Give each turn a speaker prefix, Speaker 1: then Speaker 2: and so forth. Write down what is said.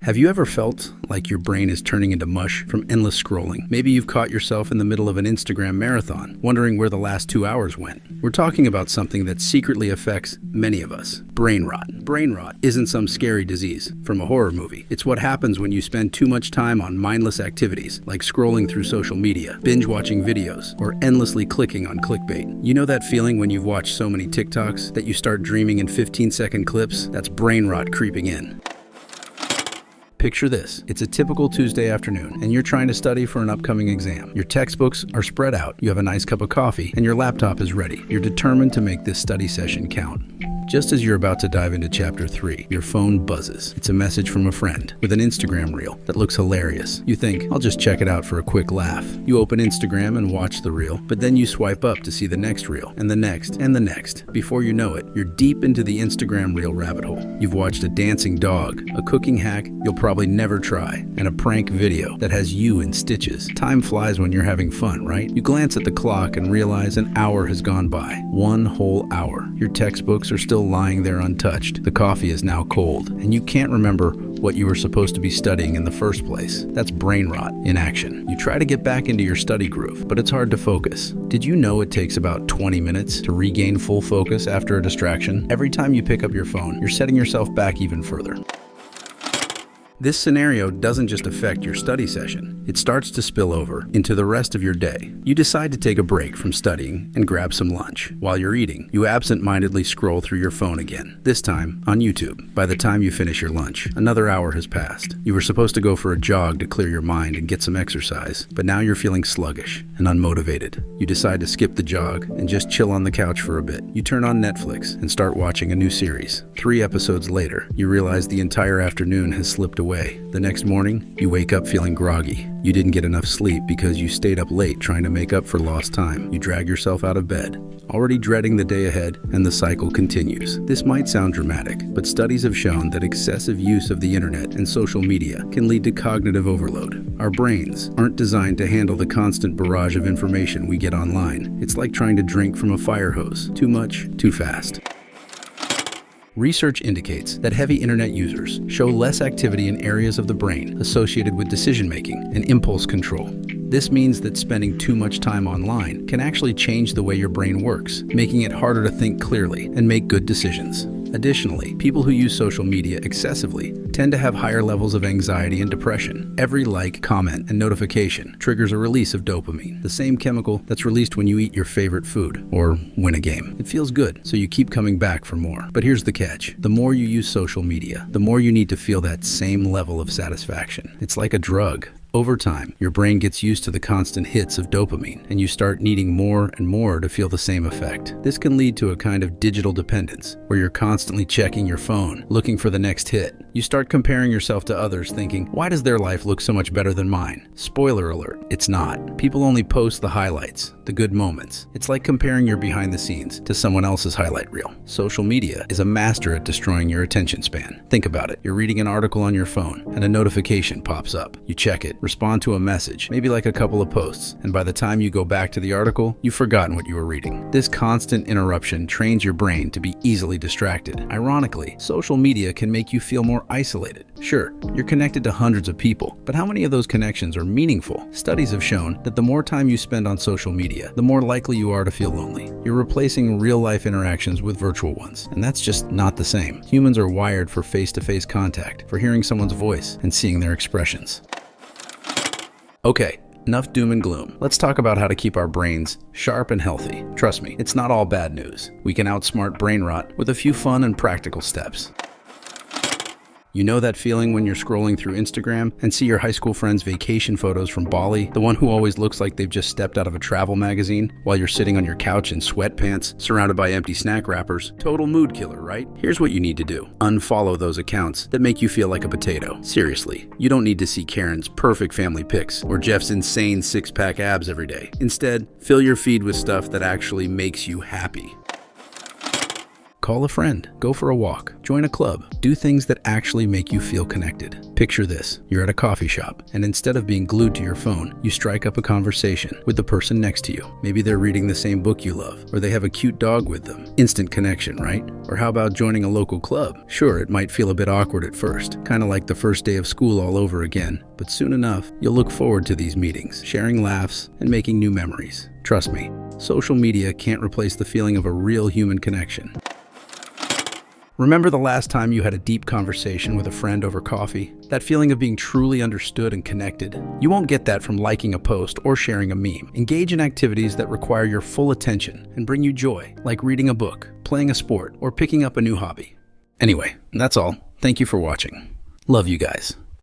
Speaker 1: Have you ever felt like your brain is turning into mush from endless scrolling? Maybe you've caught yourself in the middle of an Instagram marathon, wondering where the last 2 hours went. We're talking about something that secretly affects many of us: brain rot. Brain rot isn't some scary disease from a horror movie. It's what happens when you spend too much time on mindless activities like scrolling through social media, binge watching videos, or endlessly clicking on clickbait. You know that feeling when you've watched so many TikToks that you start dreaming in 15-second clips? That's brain rot creeping in. Picture this. It's a typical Tuesday afternoon, and you're trying to study for an upcoming exam. Your textbooks are spread out, you have a nice cup of coffee, and your laptop is ready. You're determined to make this study session count. Just as you're about to dive into Chapter 3, your phone buzzes. It's a message from a friend with an Instagram reel that looks hilarious. You think, I'll just check it out for a quick laugh. You open Instagram and watch the reel, but then you swipe up to see the next reel, and the next, and the next. Before you know it, you're deep into the Instagram reel rabbit hole. You've watched a dancing dog, a cooking hack you'll probably never try, and a prank video that has you in stitches. Time flies when you're having fun, right? You glance at the clock and realize an hour has gone by. 1 whole hour. Your textbooks are still lying there untouched. The coffee is now cold, and you can't remember what you were supposed to be studying in the first place. That's brain rot in action. You try to get back into your study groove, but it's hard to focus. Did you know it takes about 20 minutes to regain full focus after a distraction? Every time you pick up your phone, you're setting yourself back even further. This scenario doesn't just affect your study session, it starts to spill over into the rest of your day. You decide to take a break from studying and grab some lunch. While you're eating, you absent-mindedly scroll through your phone again, this time on YouTube. By the time you finish your lunch, another hour has passed. You were supposed to go for a jog to clear your mind and get some exercise, but now you're feeling sluggish and unmotivated. You decide to skip the jog and just chill on the couch for a bit. You turn on Netflix and start watching a new series. 3 episodes later, you realize the entire afternoon has slipped away. The next morning, you wake up feeling groggy. You didn't get enough sleep because you stayed up late trying to make up for lost time. You drag yourself out of bed, already dreading the day ahead, and the cycle continues. This might sound dramatic, but studies have shown that excessive use of the internet and social media can lead to cognitive overload. Our brains aren't designed to handle the constant barrage of information we get online. It's like trying to drink from a fire hose. Too much, too fast. Research indicates that heavy internet users show less activity in areas of the brain associated with decision-making and impulse control. This means that spending too much time online can actually change the way your brain works, making it harder to think clearly and make good decisions. Additionally, people who use social media excessively tend to have higher levels of anxiety and depression. Every like, comment, and notification triggers a release of dopamine, the same chemical that's released when you eat your favorite food or win a game. It feels good, so you keep coming back for more. But here's the catch. The more you use social media, the more you need to feel that same level of satisfaction. It's like a drug. Over time, your brain gets used to the constant hits of dopamine, and you start needing more and more to feel the same effect. This can lead to a kind of digital dependence, where you're constantly checking your phone, looking for the next hit. You start comparing yourself to others, thinking, why does their life look so much better than mine? Spoiler alert, it's not. People only post the highlights, the good moments. It's like comparing your behind the scenes to someone else's highlight reel. Social media is a master at destroying your attention span. Think about it. You're reading an article on your phone, and a notification pops up. You check it, respond to a message, maybe like a couple of posts, and by the time you go back to the article, you've forgotten what you were reading. This constant interruption trains your brain to be easily distracted. Ironically, social media can make you feel more isolated. Sure, you're connected to hundreds of people, but how many of those connections are meaningful? Studies have shown that the more time you spend on social media, the more likely you are to feel lonely. You're replacing real-life interactions with virtual ones, and that's just not the same. Humans are wired for face-to-face contact, for hearing someone's voice and seeing their expressions. Okay, enough doom and gloom. Let's talk about how to keep our brains sharp and healthy. Trust me, it's not all bad news. We can outsmart brain rot with a few fun and practical steps. You know that feeling when you're scrolling through Instagram and see your high school friend's vacation photos from Bali, the one who always looks like they've just stepped out of a travel magazine, while you're sitting on your couch in sweatpants, surrounded by empty snack wrappers? Total mood killer, right? Here's what you need to do. Unfollow those accounts that make you feel like a potato. Seriously, you don't need to see Karen's perfect family pics or Jeff's insane six-pack abs every day. Instead, fill your feed with stuff that actually makes you happy. Call a friend, go for a walk, join a club, do things that actually make you feel connected. Picture this, you're at a coffee shop, and instead of being glued to your phone, you strike up a conversation with the person next to you. Maybe they're reading the same book you love, or they have a cute dog with them. Instant connection, right? Or how about joining a local club? Sure, it might feel a bit awkward at first, kind of like the first day of school all over again, but soon enough, you'll look forward to these meetings, sharing laughs, and making new memories. Trust me, social media can't replace the feeling of a real human connection. Remember the last time you had a deep conversation with a friend over coffee? That feeling of being truly understood and connected? You won't get that from liking a post or sharing a meme. Engage in activities that require your full attention and bring you joy, like reading a book, playing a sport, or picking up a new hobby. Anyway, that's all. Thank you for watching. Love you guys.